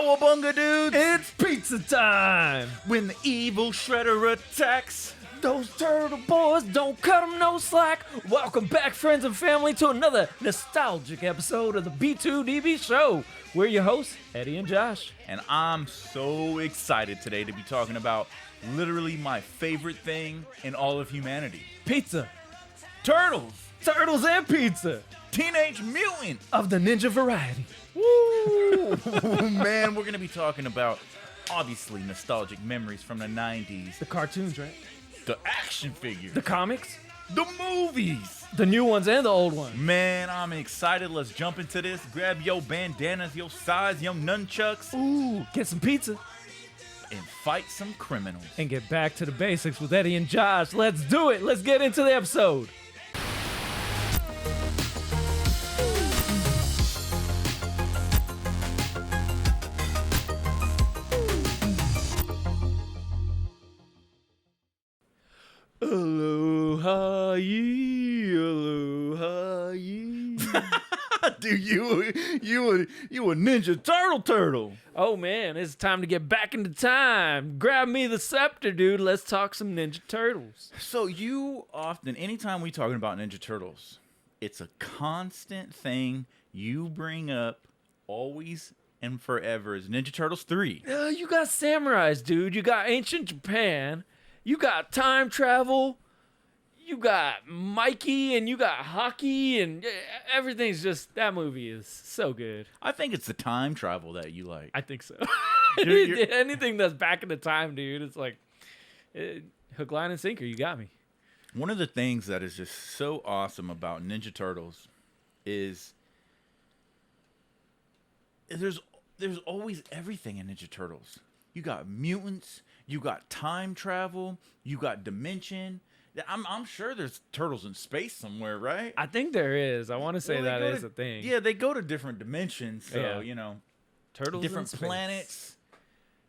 Cowabunga, dudes! It's pizza time! When the evil shredder attacks, Those turtle boys don't cut them no slack. Welcome back, friends and family, to another nostalgic episode of the B2DB show. We're your hosts, Eddie and Josh. and I'm so excited today to be talking about literally my favorite thing in all of humanity. Pizza, Turtles! turtles and pizza Teenage Mutant! of the ninja variety. Woo! Man, we're going to be talking about obviously nostalgic memories from the 90s. The cartoons, right? The action figures. The comics, The movies. the new ones and the old ones. Man, I'm excited. Let's jump into this. Grab your bandanas, your size, your nunchucks, Ooh, get some pizza and fight some criminals. and get back to the basics with Eddie and Josh. Let's do it. Let's get into the episode. Aloha ye, aloha ye. Dude, you a Ninja Turtle. Oh man, it's time to get back into time. Grab me the scepter, dude. Let's talk some Ninja Turtles. So you often, anytime we talking about Ninja Turtles, it's a constant thing you bring up always and forever is Ninja Turtles 3. You got samurais, dude. You got ancient Japan. You got time travel. You got Mikey and you got hockey and everything's just, that movie is so good. I think it's the time travel that you like. I think so. You're- Anything that's back in the time, dude, it's like hook, line, and sinker. You got me. One of the things that is just so awesome about Ninja Turtles is there's always everything in Ninja Turtles. You got mutants, you got time travel, you got dimension. I'm sure there's turtles in space somewhere, right? I think there is. I want to say Well, that they go is to- a thing. Yeah, they go to different dimensions, so Yeah. you know, Turtles different in space. planets,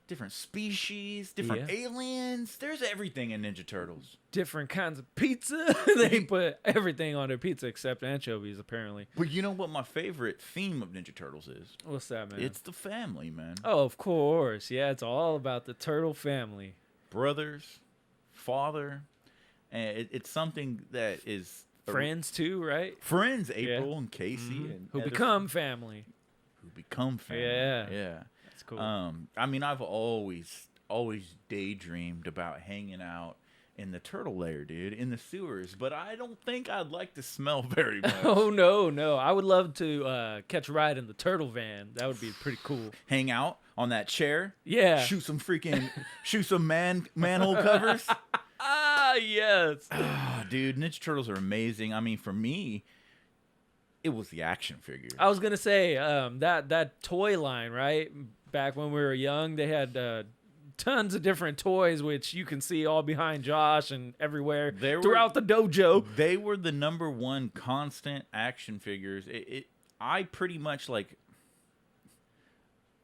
different species, different Yeah. aliens. There's everything in Ninja Turtles. Different kinds of pizza. They put everything on their pizza except anchovies, apparently. But you know what my favorite theme of Ninja Turtles is? What's that, man? It's the family, man. Oh, of course. Yeah, it's all about the turtle family. Brothers, father, and it's something that is Friends, too, right? friends, April and Casey, Mhm. and Who other- become family. who become family. Yeah. Yeah. That's cool. I mean, I've always daydreamed about hanging out in the turtle lair, dude, in the sewers, but I don't think I'd like to smell very much. Oh, no. I would love to catch a ride in the turtle van. That would be pretty cool. Hang out on that chair, Yeah. shoot some manhole covers. Ah, yes. Ah, dude, Ninja Turtles are amazing. I mean, for me, it was the action figures. I was going to say, that toy line, right? Back when we were young, they had tons of different toys, which you can see all behind Josh and everywhere throughout the dojo. They were the number one constant action figures. I pretty much like.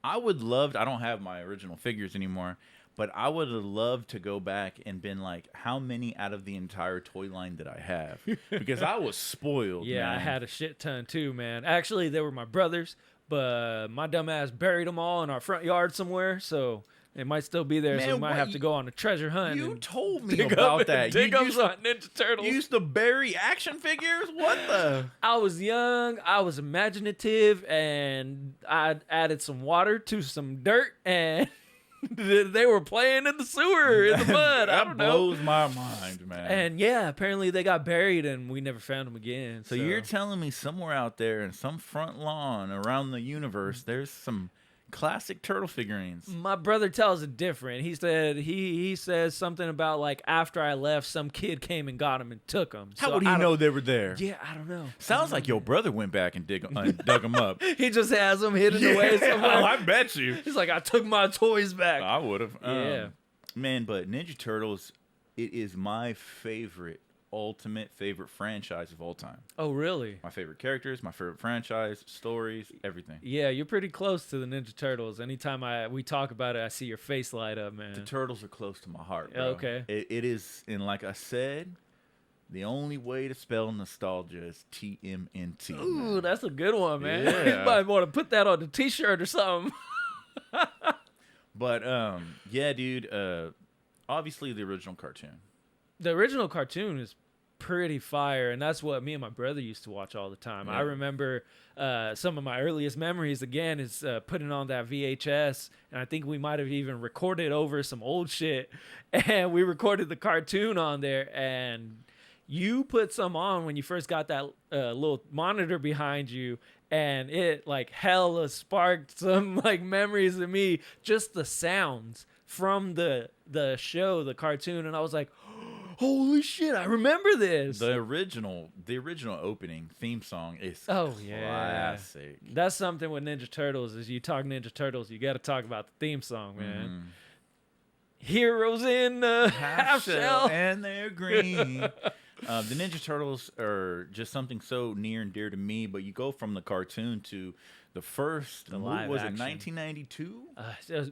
I would love. I don't have my original figures anymore, but I would have loved to go back and been like, how many out of the entire toy line did I have? Because I was spoiled. Yeah, I man. had a shit ton too, man. Actually, they were my brothers, but my dumb ass buried them all in our front yard somewhere, so they might still be there. So Man, we might what have to go on a treasure hunt. You and told me dig about up, that. Dig You up used, some Ninja Turtles. you used to bury action figures? What the? I was young, I was imaginative, and I added some water to some dirt, and they were playing in the sewer, in the mud. I That don't know. blows my mind, man. And yeah, apparently they got buried, and we never found them again. So you're telling me somewhere out there in some front lawn around the universe, there's some classic turtle figurines. My brother tells it different. He said he says something about like after I left, some kid came and got him and took him. How So would he know they were there? Yeah, I don't know. Sounds like your brother went back and dug them up. He just has them hidden away somewhere. Oh, I bet you. He's like, I took my toys back. I would have. Yeah. Man, but Ninja Turtles, it is my ultimate favorite franchise of all time. Oh, really? My favorite characters, my favorite franchise, stories, everything. Yeah, you're pretty close to the Ninja Turtles. Anytime we talk about it, I see your face light up, man. The Turtles are close to my heart, bro. Okay. It is, and like I said, the only way to spell nostalgia is TMNT. Ooh, that's a good one, man. Yeah. You might want to put that on the t-shirt or something. But yeah, dude. Obviously the original cartoon. The original cartoon is pretty fire, and that's what me and my brother used to watch all the time. Yeah. I remember some of my earliest memories again is putting on that VHS, and I think we might have even recorded over some old shit, and we recorded the cartoon on there, and you put some on when you first got that little monitor behind you, and it like hella sparked some like memories of me, just the sounds from the show, the cartoon, and I was like, holy shit, I remember this. The original opening theme song is classic. That's something with Ninja Turtles. Is you talk Ninja Turtles, you got to talk about the theme song, man. Heroes in half shell and they're green. The Ninja Turtles are just something so near and dear to me. But you go from the cartoon to the first. Live was action. it 1992?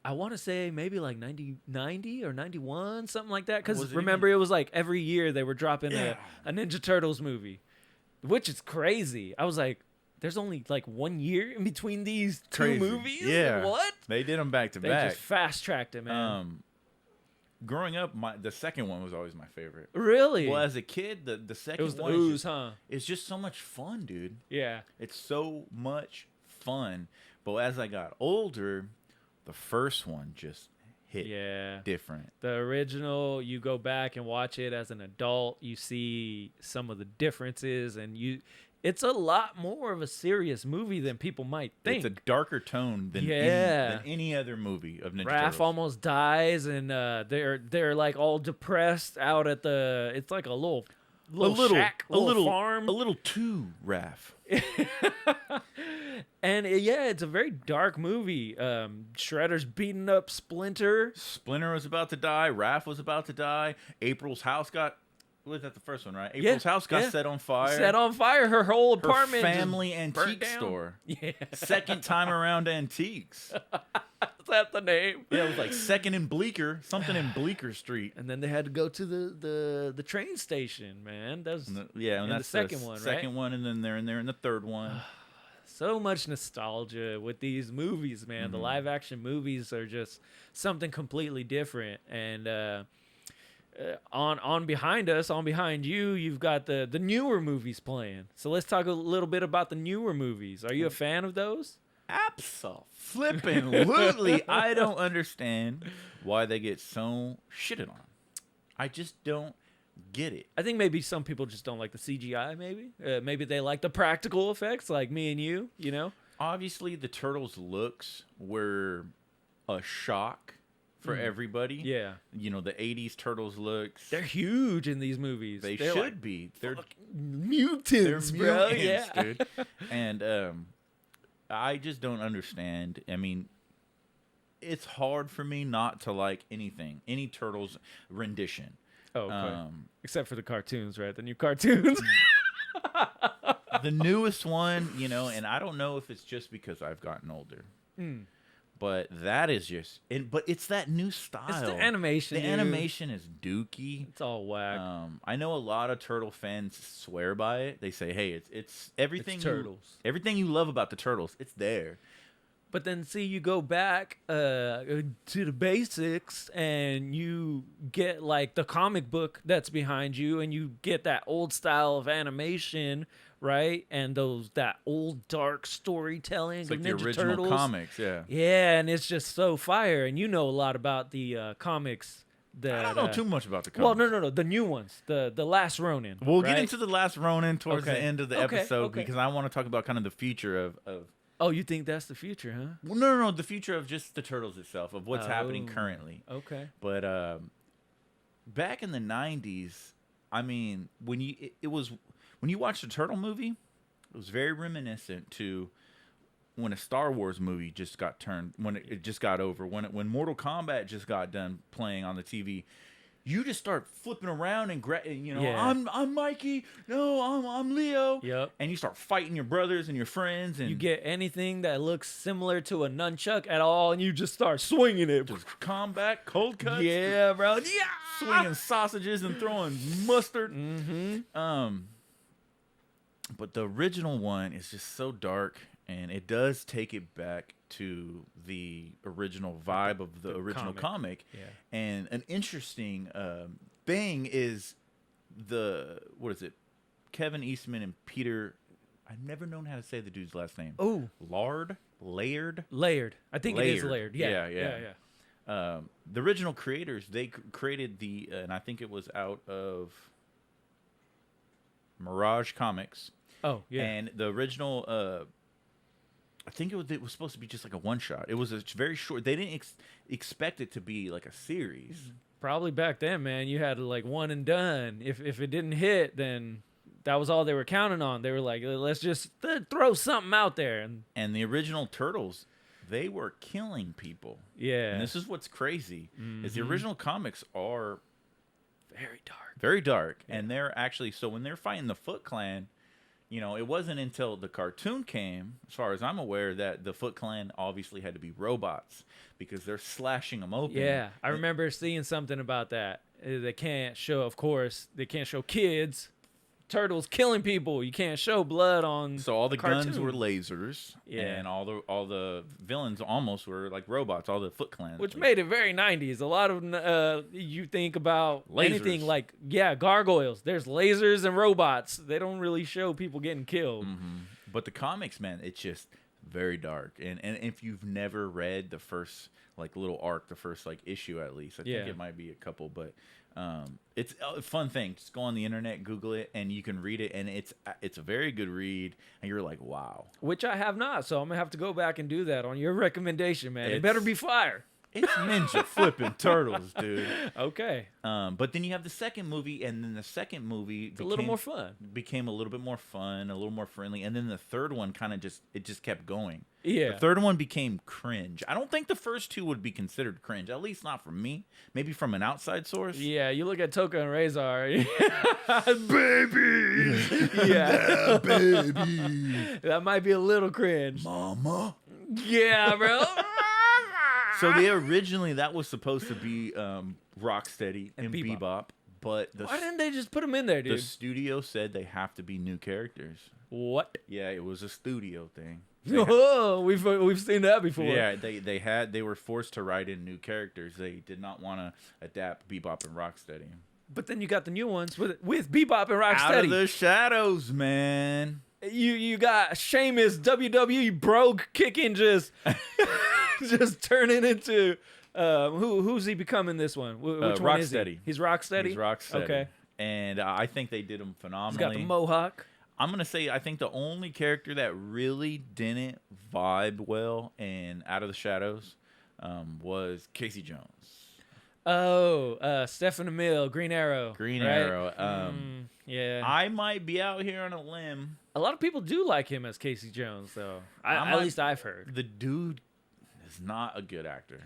I want to say maybe like 90 or 91, something like that. Because Was it remember, it was like every year they were dropping Yeah. a Ninja Turtles movie, which is crazy. I was like, there's only like 1 year in between these two movies? Yeah. What? They did them back to They back. just fast-tracked it, man. Growing up, the second one was always my favorite. Really? Well, as a kid, the second It was the one ooze, huh? it's just so much fun, dude. Yeah. It's so much fun. But as I got older, the first one just hit different. The original, you go back and watch it as an adult, you see some of the differences, and it's a lot more of a serious movie than people might think. It's a darker tone than any other movie of Ninja Raph Turtles. almost dies, and they're like all depressed out at the. It's like a little shack, farm, a little too Raph. And it's a very dark movie. Shredder's beating up Splinter. Splinter was about to die. Raph was about to die. April's house got. Was that the first one, right? April's house got set on fire. Set on fire. Her whole apartment. Her family just burnt antique down. store. Yeah. Second time around antiques. Is that the name? Yeah, it was like second in Bleecker, something in Bleecker Street. And then they had to go to the train station, man. That was And that's the second one, right? Second one, and then they're in the third one. So much nostalgia with these movies, man. The live action movies are just something completely different. And on behind us, on behind you, you've got the newer movies playing. So let's talk a little bit about the newer movies. Are you a fan of those? Absolutely. I don't understand why they get so shitted on. I just don't get it. I think maybe some people just don't like the CGI, maybe. Maybe they like the practical effects like me and you know? Obviously, the Turtles' looks were a shock for everybody. Yeah. You know, the 80s Turtles looks. They're huge in these movies. They They're should like be. They're mutants, bro. mutants, Yeah. dude. And I just don't understand. I mean, it's hard for me not to like any Turtles rendition. Oh, okay. Except for the cartoons, right? The new cartoons. The newest one, you know, and I don't know if it's just because I've gotten older. But that is just, but it's that new style. It's the animation. The animation is dookie. It's all whack. I know a lot of Turtle fans swear by it. They say, "Hey, it's everything. It's Turtles. Everything you love about the Turtles, it's there." But then, see, you go back to the basics, and you get like the comic book that's behind you, and you get that old style of animation, right? And that old dark storytelling It's like of the Ninja original Turtles. comics, yeah. Yeah, and it's just so fire. And you know a lot about the comics. That, I don't know too much about the comics. Well, no, the new ones, the Last Ronin. We'll right? get into the Last Ronin towards the Okay. end of the Okay, episode okay. because I want to talk about kind of the future of Oh, you think that's the future, huh? well, no, the future of just the Turtles itself, of what's happening currently. Okay. But back in the 90s, I mean, when you watch the Turtle movie, it was very reminiscent to when a Star Wars movie just got turned, when it just got over, when Mortal Kombat just got done playing on the TV. You just start flipping around and Yeah. I'm Mikey, no, I'm Leo. Yep. And you start fighting your brothers and your friends, and You get anything that looks similar to a nunchuck at all, and you just start swinging it. just combat, cold cuts, Yeah, bro. Yeah. swinging sausages and throwing mustard. Mm-hmm. But the original one is just so dark, and it does take it back to the original vibe of the original comic. Yeah. And an interesting thing is what is it? Kevin Eastman and Peter. I've never known how to say the dude's last name. Oh, Laird. I think it is Laird. Yeah. The original creators, they created and I think it was out of Mirage Comics. Oh, yeah. And the original, I think it was supposed to be just like a one shot. It was a very short. They didn't expect it to be like a series. Probably back then, man, you had like one and done. If it didn't hit, then that was all they were counting on. They were like, let's just throw something out there. And the original Turtles, they were killing people. Yeah. And this is what's crazy, is the original comics are very dark. very dark. Yeah. And they're actually, so when they're fighting the Foot Clan, you know, it wasn't until the cartoon came, as far as I'm aware, that the Foot Clan obviously had to be robots because they're slashing them open. Yeah, I remember seeing something about that. They can't show, of course, they can't show kids. Turtles killing people. You can't show blood on. So all the cartoon. guns were lasers, and all the villains almost were like robots. All the Foot Clan, which made it very 90s. A lot of you think about lasers. Anything like gargoyles. There's lasers and robots. They don't really show people getting killed. But the comics, man, it's just very dark. And if you've never read the first like little arc, the first like issue at least, I think it might be a couple, but. It's a fun thing. Just go on the internet, Google it, and you can read it, and it's a very good read, and you're like, wow. Which I have not, so I'm gonna have to go back and do that on your recommendation, man. It better be fire. It's Ninja flipping turtles, dude. Okay. But then you have the second movie, and then the second movie a little more fun. Became a little bit more fun, a little more friendly, and then the third one kind of just kept going. Yeah. The third one became cringe. I don't think the first two would be considered cringe, at least not from me. Maybe from an outside source. Yeah, you look at Toka and Razor. Baby! Yeah. Baby! That might be a little cringe. Mama? Yeah, bro. So originally that was supposed to be Rocksteady and Bebop, but why didn't they just put them in there, dude? The studio said they have to be new characters. What? Yeah, it was a studio thing. Oh, we've seen that before. Yeah, they were forced to write in new characters. They did not want to adapt Bebop and Rocksteady. But then you got the new ones with Bebop and Rocksteady. Out of the shadows, man. You got Sheamus WWE brogue kicking just turning into who's he becoming this one? Which one is he? He's Rocksteady. He's Rocksteady. Okay. And I think they did him phenomenally. He's got the mohawk. I'm gonna say I think the only character that really didn't vibe well in Out of the Shadows was Casey Jones. Oh, Stephen Amell, Green Arrow. Green right? Arrow. Yeah. I might be out here on a limb. A lot of people do like him as Casey Jones, though. At least I've heard. The dude is not a good actor.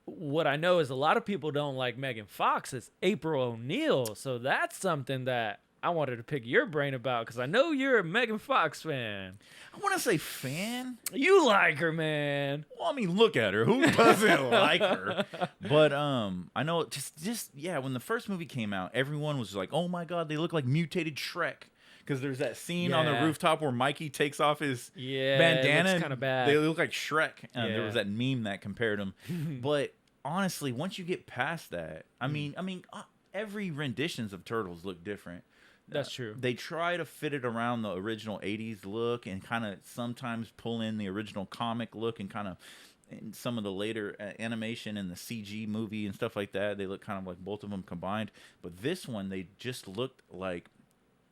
What I know is a lot of people don't like Megan Fox as April O'Neil, so that's something that I wanted to pick your brain about because I know you're a Megan Fox fan. I want to say fan. You like her, man. Well, I mean, look at her. Who doesn't like her? But I know just when the first movie came out, everyone was like, "Oh my God, they look like mutated Shrek." Because there's that scene on the rooftop where Mikey takes off his bandana. It's kind of bad. They look like Shrek. There was that meme that compared them. But honestly, once you get past that, I mean, every renditions of Turtles look different. That's true. They try to fit it around the original 80s look and kind of sometimes pull in the original comic look and kind of in some of the later animation and the CG movie and stuff like that. They look kind of like both of them combined. But this one, they just looked like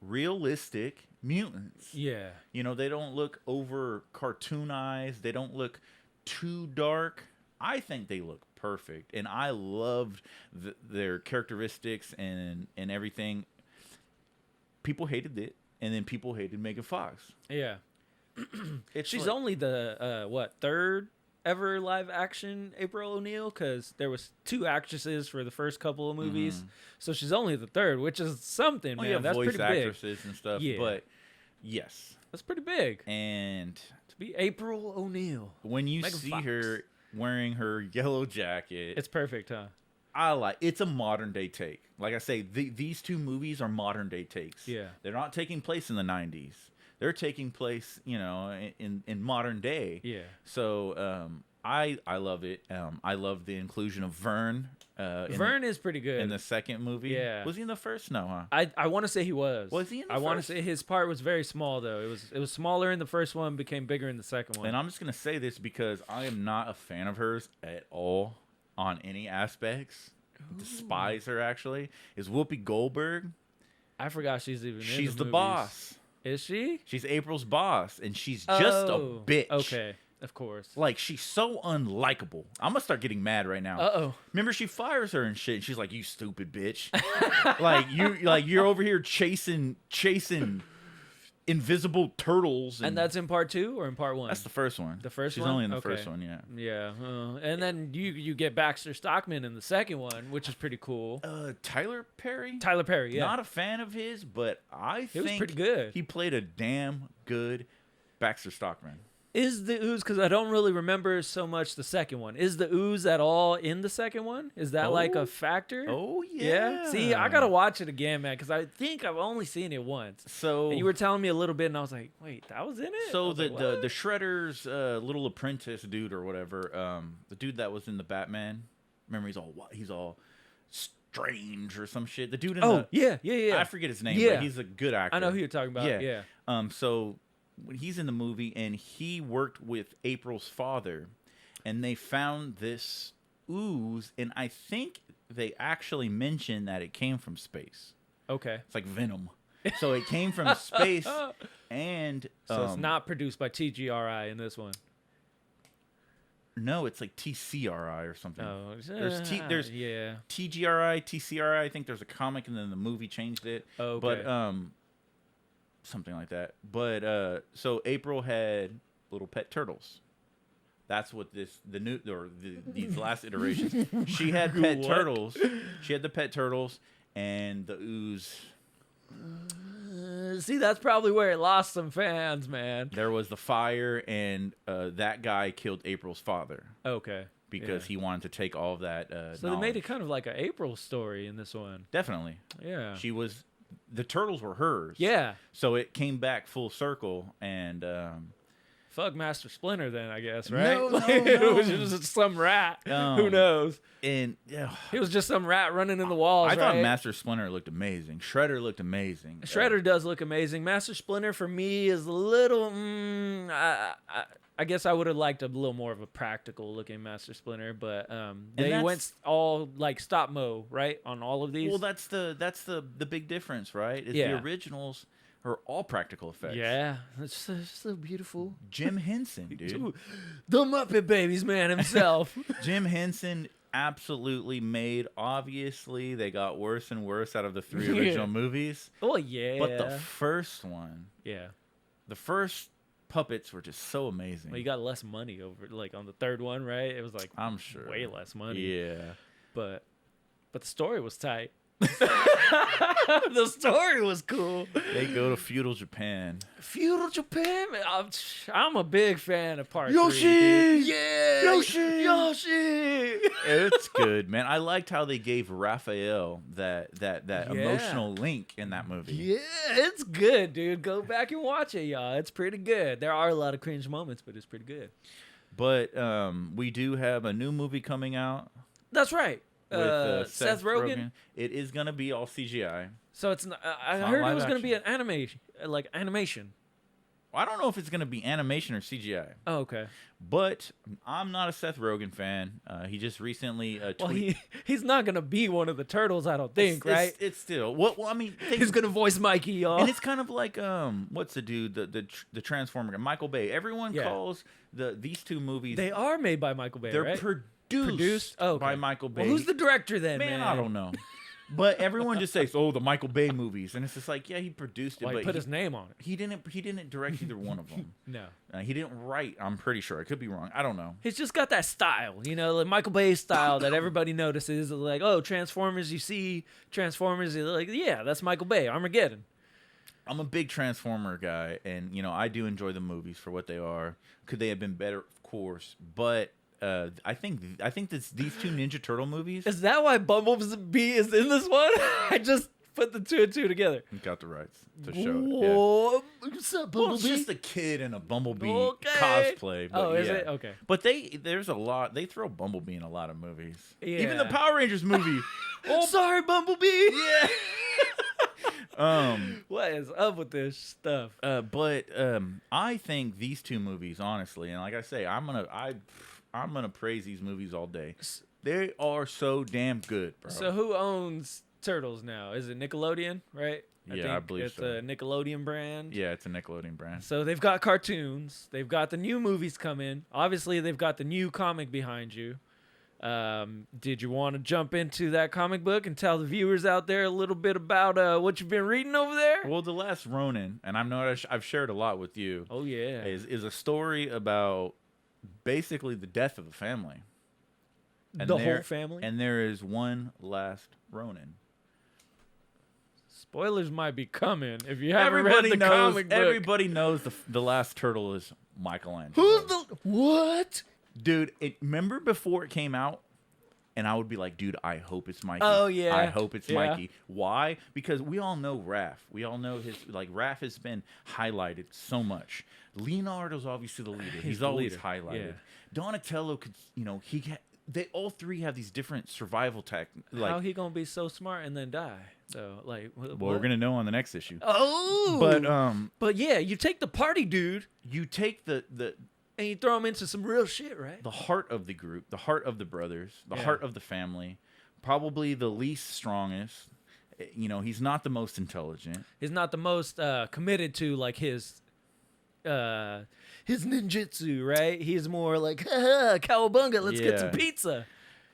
realistic mutants. Yeah. You know, they don't look over cartoonized. They don't look too dark. I think they look perfect. And I loved their characteristics and everything. People hated it, and then people hated Megan Fox. Yeah. She's like, only the, third ever live action April O'Neil, because there was 2 actresses for the first couple of movies. So she's only the third, which is something, man. Yeah, that's voice pretty actresses big. and stuff. Yeah. But, yes. That's pretty big. And to be April O'Neil. When you Megan see Fox. her wearing her yellow jacket. It's perfect, huh? It's a modern day take. Like I say, these 2 movies are modern day takes. Yeah. They're not taking place in the 90s. they're taking place, in modern day. Yeah. So I love it. I love the inclusion of Vern. Vern is pretty good in the second movie. Yeah. Was he in the first? No, huh? I want to say he was. Was he in the I want to first? say his part was very small though. It was smaller in the first one, became bigger in the second one. And I'm just gonna say this because I am not a fan of hers at all on any aspects. Despise her actually. Is Whoopi Goldberg? I forgot she's even. She's in the movies. boss. Is she? She's April's boss, and she's just a bitch. Okay, of course. Like, she's so unlikable. I'm gonna start getting mad right now. Uh-oh. Remember, she fires her and shit. And she's like, "You stupid bitch!" you're over here chasing invisible turtles. And that's in part 2 or in part 1? That's the first one. The first She's one? only in the Okay. first one, yeah. Yeah. And then you get Baxter Stockman in the second one, which is pretty cool. Tyler Perry. Tyler Perry, yeah. Not a fan of his, but I think was pretty good. He played a damn good Baxter Stockman. Is the ooze, because I don't really remember so much the second one, is the ooze at all in the second one? Is that like a factor? Oh, yeah. See, I got to watch it again, man, because I think I've only seen it once. So And you were telling me a little bit, and I was like, wait, that was in it? So I was the like, what? the Shredder's little apprentice dude or whatever, the dude that was in the Batman, remember he's all strange or some shit. The dude in yeah. I forget his name, Yeah. but he's a good actor. I know who you're talking about, yeah. So when he's in the movie and he worked with April's father, and they found this ooze, and I think they actually mentioned that it came from space. Okay. It's like Venom. So it came from space, and So it's not produced by TGRI in this one. No, it's like TCRI or something. Oh, there's yeah. TGRI, TCRI. I think there's a comic, and then the movie changed it. Oh, okay. But something like that. But so April had little pet turtles. That's what these last iterations. She had pet turtles. She had the pet turtles and the ooze. See, that's probably where it lost some fans, man. There was the fire, and that guy killed April's father. Okay. Because he wanted to take all of that. So they made it kind of like an April story in this one. Definitely. Yeah. The turtles were hers. Yeah. So it came back full circle, and fuck Master Splinter then, I guess, right? No, It was just some rat. Who knows? And it was just some rat running in the walls. I thought right? Master Splinter looked amazing. Shredder looked amazing. Shredder does look amazing. Master Splinter for me is a little. I guess I would have liked a little more of a practical looking Master Splinter, but they went all like stop mo, right, on all of these. Well, that's the big difference, right? Is the originals are all practical effects. Yeah, it's so beautiful. Jim Henson, dude. The Muppet Babies man himself. Jim Henson absolutely made. Obviously, they got worse and worse out of the 3 original movies. Oh yeah. But the first one, the first puppets were just so amazing. Well, you got less money over like on the third one, right? It was like I'm sure way less money. Yeah, but the story was tight. The story was cool. They go to feudal Japan. Feudal Japan, man. I'm a big fan of part Yoshi. 3. Dude. Yeah, Yoshi. It's good, man. I liked how they gave Raphael that emotional link in that movie. Yeah, it's good, dude. Go back and watch it, y'all. It's pretty good. There are a lot of cringe moments, but it's pretty good. But we do have a new movie coming out. That's right. With Seth Rogen. It is gonna be all CGI. So it's not, I heard it was gonna be an animation, animation. I don't know if it's gonna be animation or CGI. Oh, okay. But I'm not a Seth Rogen fan. He just recently tweeted. He's not gonna be one of the turtles, I don't think, right? It's still well. I mean, he's gonna voice Mikey, y'all. And it's kind of like what's the dude, the Transformer guy, Michael Bay. Everyone calls these two movies. They are made by Michael Bay. They're right? produced by Michael Bay. Well, who's the director then, man? I don't know. But everyone just says, "Oh, the Michael Bay movies," and it's just like, yeah, he produced it, well, but he put his name on it. He didn't direct either one of them. No, he didn't write. I'm pretty sure. I could be wrong. I don't know. He's just got that style, like Michael Bay style that everybody notices. Like, oh, Transformers, you see Transformers, you're like, yeah, that's Michael Bay, Armageddon. I'm a big Transformer guy, and I do enjoy the movies for what they are. Could they have been better? Of course, but. I think these two Ninja Turtle movies. Is that why Bumblebee is in this one? I just put the two and two together. Got the rights to show it. Whoa, what's up, Well, it's Bumblebee? just a kid in a Bumblebee Okay. cosplay. But Oh, is yeah. it? Okay. But there's a lot. They throw Bumblebee in a lot of movies. Even the Yeah. Power Rangers movie. Oh, sorry, Bumblebee. Yeah. What is up with this stuff? But I think these two movies, honestly, and like I say, I'm gonna praise these movies all day. They are so damn good, bro. So who owns Turtles now? Is it Nickelodeon, right? I believe it's so. a Nickelodeon brand. Yeah, it's a Nickelodeon brand. So they've got cartoons. They've got the new movies coming. Obviously, they've got the new comic behind you. Did you want to jump into that comic book and tell the viewers out there a little bit about what you've been reading over there? Well, The Last Ronin, and I know I've shared a lot with you. Oh yeah, is a story about basically the death of a family. And the whole family. And there is one last Ronin. Spoilers might be coming if you haven't read the comic book. Everybody knows the last turtle is Michelangelo. Who's the what? Dude? Remember before it came out, and I would be like, dude, I hope it's Mikey. Oh yeah, I hope it's yeah. Mikey. Why? Because we all know Raph. We all know Raph has been highlighted so much. Leonardo's obviously the leader. He's the always leader. highlighted. Yeah. Donatello could, they all three have these different survival How he gonna be so smart and then die? So like, well, we're gonna know on the next issue. Oh, but yeah, you take the party dude you take the and you throw him into some real shit, right? the heart of the group, the heart of the brothers, the Yeah. heart of the family, probably the least strongest. He's not the most intelligent. He's not the most committed to like his ninjutsu, right? He's more like, cowabunga, let's get some Yeah. pizza.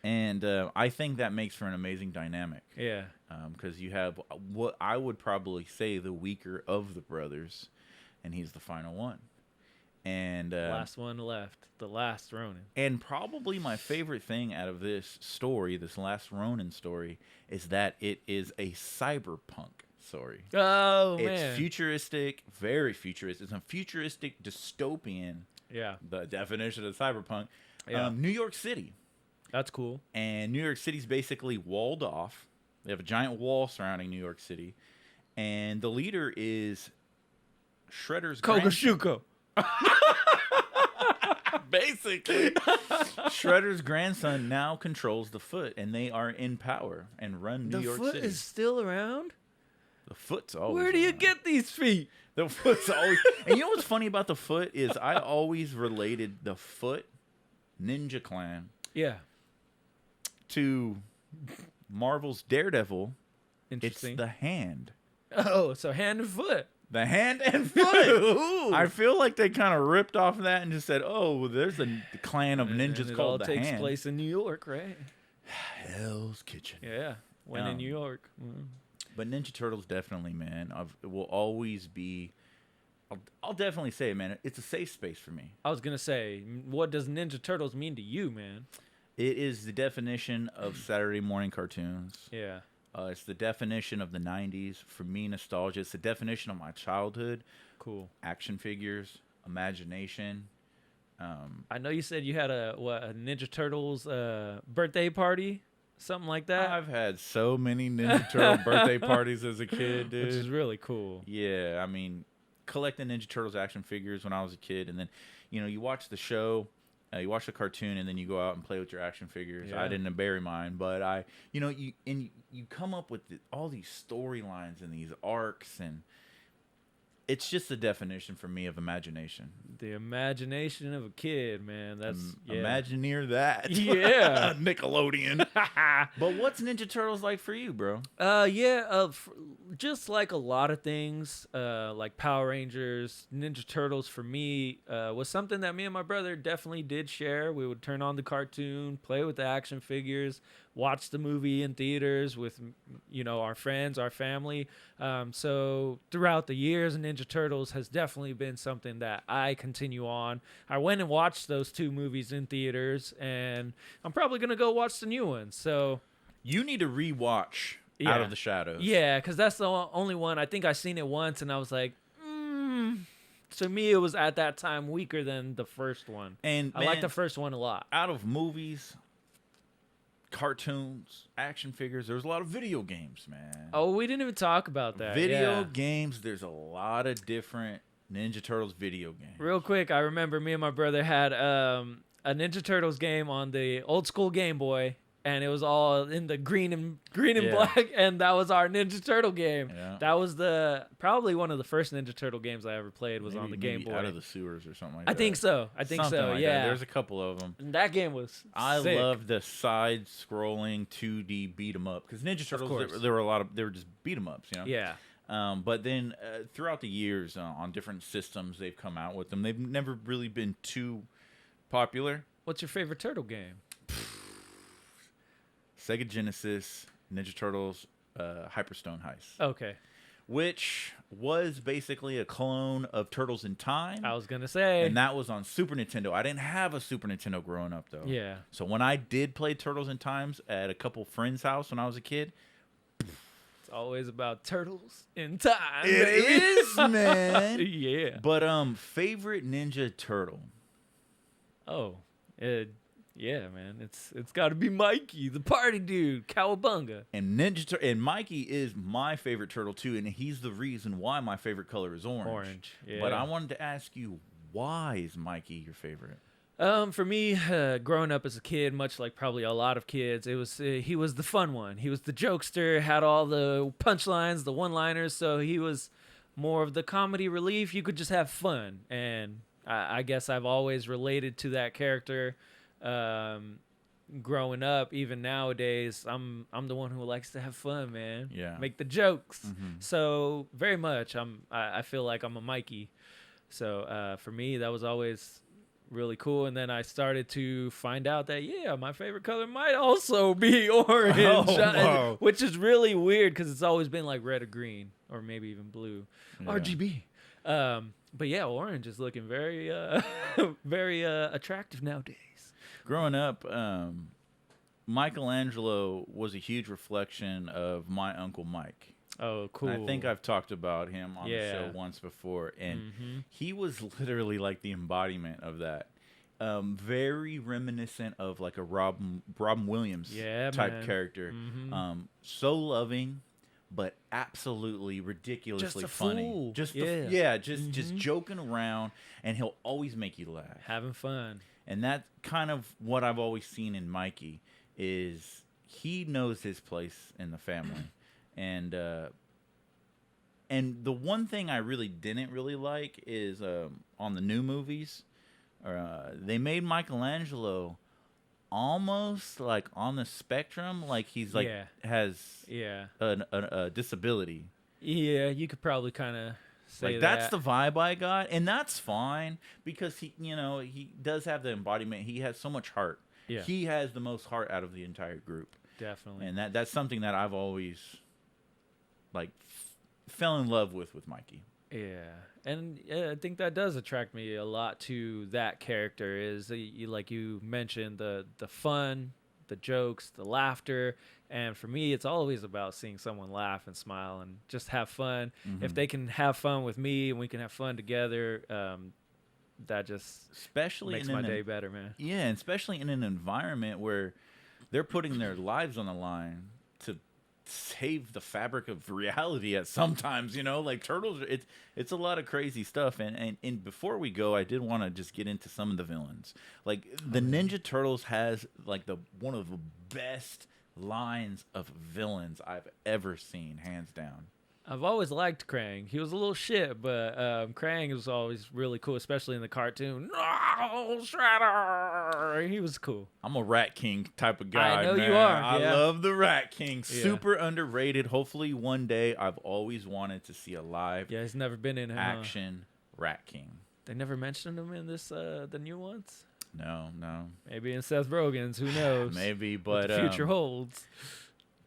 And I think that makes for an amazing dynamic. Yeah. Because you have what I would probably say the weaker of the brothers, and he's the final one. And Last one left. The last Ronin. and probably my favorite thing out of this story, this last Ronin story, is that it is a cyberpunk story. Oh, man. It's futuristic, very futuristic. It's a futuristic dystopian. Yeah. The definition of cyberpunk. Yeah. New York City. That's cool. And New York City's basically walled off. They have a giant wall surrounding New York City. And the leader is Shredder's grandson. Kogashuko. Basically. Shredder's grandson now controls the Foot, and they are in power and run New The York Foot City. is still around? The Foot's always Where do you around. get these feet? The Foot's always... And you know what's funny about the Foot is I always related the Foot Ninja Clan Yeah. to Marvel's Daredevil. Interesting. It's the Hand. Oh, so hand and foot. The Hand and Foot. Ooh. I feel like they kind of ripped off that and just said, "Oh, well, there's a clan of ninjas and it called all the takes Hand." place in New York, right? Hell's Kitchen. Yeah. When in New York. But Ninja Turtles definitely, man. It will always be. I'll definitely say it, man. It's a safe space for me. I was going to say, what does Ninja Turtles mean to you, man? It is the definition of Saturday morning cartoons. Yeah. It's the definition of the 90s. For me, nostalgia. It's the definition of my childhood. Cool. Action figures, imagination. I know you said you had a Ninja Turtles birthday party, something like that, I've had so many Ninja Turtle birthday parties as a kid, dude. which is really cool. Yeah, I mean, collecting Ninja Turtles action figures when I was a kid, and then, you watch the show, you watch the cartoon, and then you go out and play with your action figures. Yeah. I didn't bury mine, but you come up with all these storylines and these arcs, and it's just the definition for me of imagination. The imagination of a kid, man. That's Imagineer that. Yeah. Nickelodeon. But what's Ninja Turtles like for you, bro? Just like a lot of things, like Power Rangers, Ninja Turtles for me was something that me and my brother definitely did share. We would turn on the cartoon, play with the action figures, watch the movie in theaters with, our friends, our family. So throughout the years, Ninja Turtles has definitely been something that I continue on. I went and watched those 2 movies in theaters, and I'm probably going to go watch the new ones. So You need to rewatch Out of the Shadows. yeah, because that's the only one. I think I seen it once, and I was like, to me, it was at that time weaker than the first one. And I like the first one a lot. out of movies, cartoons, action figures. There was a lot of video games, man. Oh, we didn't even talk about that. Video Yeah. games. There's a lot of different Ninja Turtles video games. Real quick, I remember me and my brother had a Ninja Turtles game on the old school Game Boy, and it was all in the green and Yeah. black, and that was our Ninja Turtle game. Yeah. That was probably one of the first Ninja Turtle games I ever played was on the Game Maybe Boy. Out of the Sewers or something like I that. think so. I think Something so. like Yeah. that. There's a couple of them. And that game was I sick. love the side-scrolling 2D beat 'em up because Ninja Turtles. course. There were a lot of. They were just beat 'em ups, you know. Yeah. But then throughout the years on different systems, they've come out with them. They've never really been too popular. What's your favorite turtle game? Sega Genesis, Ninja Turtles, Hyperstone Heist, Okay. which was basically a clone of Turtles in Time. I was going to say. And that was on Super Nintendo. I didn't have a Super Nintendo growing up, though. Yeah. So when I did play Turtles in Times at a couple friends' house when I was a kid, It's always about turtles in time. it baby. is, man. Yeah. But favorite Ninja Turtle. Oh, yeah, man. It's got to be Mikey, the party dude, Cowabunga. And and Mikey is my favorite turtle too, and he's the reason why my favorite color is orange. Orange, yeah. But I wanted to ask you, why is Mikey your favorite? For me, growing up as a kid, much like probably a lot of kids, it was he was the fun one. He was the jokester, had all the punchlines, the one-liners. So he was more of the comedy relief. You could just have fun, and I guess I've always related to that character. Growing up, even nowadays, I'm the one who likes to have fun, man. Yeah. Make the jokes. Mhm. So very much, I feel like I'm a Mikey. So for me, that was always really cool. And then I started to find out that my favorite color might also be orange, Oh, wow. which is really weird because it's always been like red or green or maybe even blue, Yeah. RGB. But yeah, orange is looking very very attractive nowadays. Growing up, Michelangelo was a huge reflection of my Uncle Mike. Oh, cool. And I think I've talked about him on the Yeah. show once before, and Mhm. he was literally like the embodiment of that. Very reminiscent of like a Robin Williams type man. character. Mhm. So loving, but absolutely ridiculously a funny. fool. Just Yeah. just joking around, and he'll always make you laugh. Having fun. And that's kind of what I've always seen in Mikey is he knows his place in the family. And the one thing I really didn't really like is on the new movies, they made Michelangelo almost like on the spectrum, like he's like has Yeah. a disability. Yeah, you could probably kind of say Like that. that's the vibe I got, and that's fine because he does have the embodiment. He has so much heart. Yeah. He has the most heart out of the entire group, Definitely. and that's something that I've always like fell in love with Mikey. Yeah, and I think that does attract me a lot to that character. Is like you mentioned the fun, the jokes, the laughter, and for me, it's always about seeing someone laugh and smile and just have fun. If they can have fun with me and we can have fun together, that just Especially makes in my an- day better, man. Yeah, and especially in an environment where they're putting their lives on the line to save the fabric of reality at sometimes, like turtles it's a lot of crazy stuff, and before we go, I did want to just get into some of the villains. Like the Ninja Turtles has like one of the best lines of villains I've ever seen, hands down. I've always liked Krang. He was a little shit, but Krang was always really cool, especially in the cartoon. No, Shredder! He was cool. I'm a Rat King type of guy. I know man. you are, I yeah. love the Rat King. Yeah. Super underrated. Hopefully one day I've always wanted to see a live Yeah, he's never been in action Rat King. They never mentioned him in this the new ones. No. Maybe in Seth Rogen's. Who knows? Maybe, What but the future holds.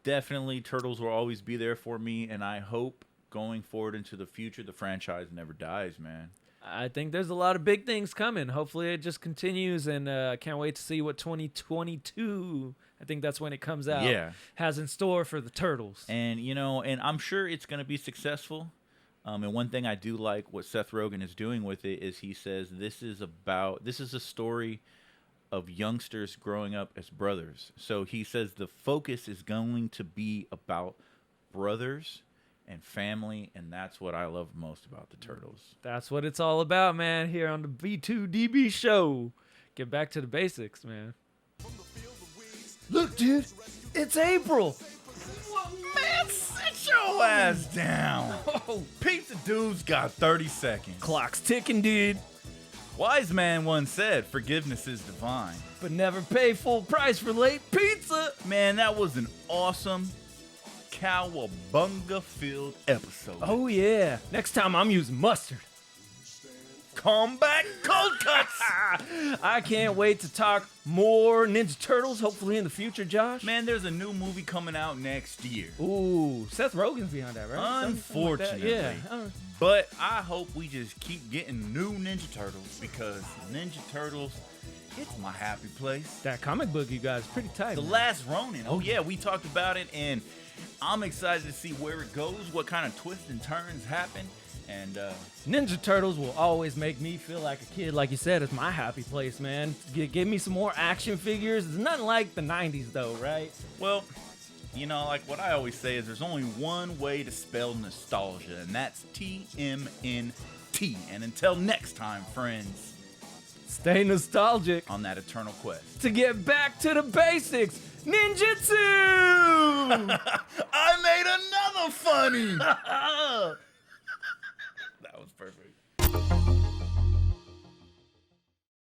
definitely Turtles will always be there for me, and I hope going forward into the future the franchise never dies, man. I think there's a lot of big things coming. Hopefully it just continues, and I can't wait to see what 2022, I think that's when it comes out, has in store for the Turtles. And and I'm sure it's going to be successful. And one thing I do like what Seth Rogen is doing with it is he says this is a story of youngsters growing up as brothers. So he says the focus is going to be about brothers and family, and that's what I love most about the Turtles. That's what it's all about, man, here on the B2DB show. Get back to the basics, man. Look, dude, it's April. Man, sit your ass down. Oh, Pizza Dude's got 30 seconds. clock's ticking, dude. Wise man once said, forgiveness is divine. But never pay full price for late pizza. Man, that was an awesome cowabunga-filled episode. Oh, yeah. Next time I'm using mustard. Combat cold cuts! I can't wait to talk more Ninja Turtles, hopefully in the future, Josh. Man, there's a new movie coming out next year. Ooh, Seth Rogen's behind that, right? Unfortunately. Yeah. But I hope we just keep getting new Ninja Turtles because Ninja Turtles, it's my happy place. That comic book you guys is pretty tight. The man. Last Ronin. Oh, yeah, we talked about it, and I'm excited to see where it goes, what kind of twists and turns happen. And Ninja Turtles will always make me feel like a kid. Like you said, it's my happy place, man. Give me some more action figures. It's nothing like the 90s, though, right? well, you know, like what I always say is there's only one way to spell nostalgia, and that's TMNT. And until next time, friends, Stay nostalgic on that eternal quest. to get back to the basics. Ninjutsu! I made another funny!